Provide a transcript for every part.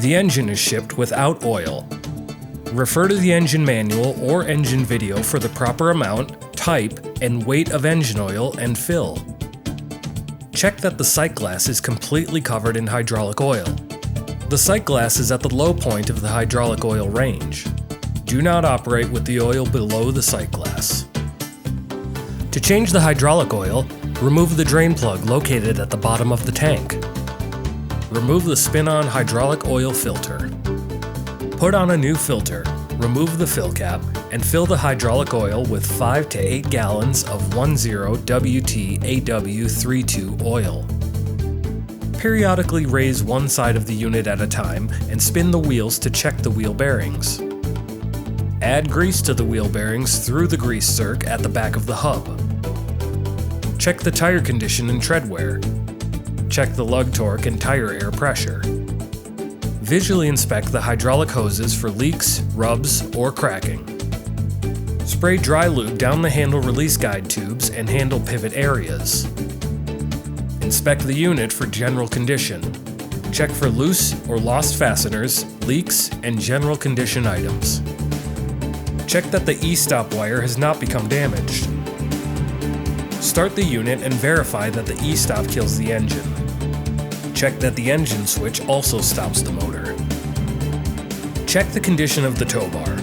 The engine is shipped without oil. Refer to the engine manual or engine video for the proper amount, type, and weight of engine oil and fill. Check that the sight glass is completely covered in hydraulic oil. The sight glass is at the low point of the hydraulic oil range. Do not operate with the oil below the sight glass. To change the hydraulic oil, remove the drain plug located at the bottom of the tank. Remove the spin-on hydraulic oil filter. Put on a new filter, remove the fill cap, and fill the hydraulic oil with 5 to 8 gallons of 10WT-AW32 oil. Periodically raise one side of the unit at a time and spin the wheels to check the wheel bearings. Add grease to the wheel bearings through the grease zerk at the back of the hub. Check the tire condition and tread wear. Check the lug torque and tire air pressure. Visually inspect the hydraulic hoses for leaks, rubs, or cracking. Spray dry lube down the handle release guide tubes and handle pivot areas. Inspect the unit for general condition. Check for loose or lost fasteners, leaks, and general condition items. Check that the e-stop wire has not become damaged. Start the unit and verify that the e-stop kills the engine. Check that the engine switch also stops the motor. Check the condition of the tow bar.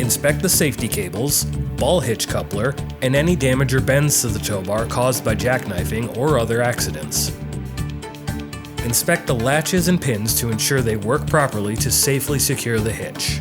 Inspect the safety cables, ball hitch coupler, and any damage or bends to the tow bar caused by jackknifing or other accidents. Inspect the latches and pins to ensure they work properly to safely secure the hitch.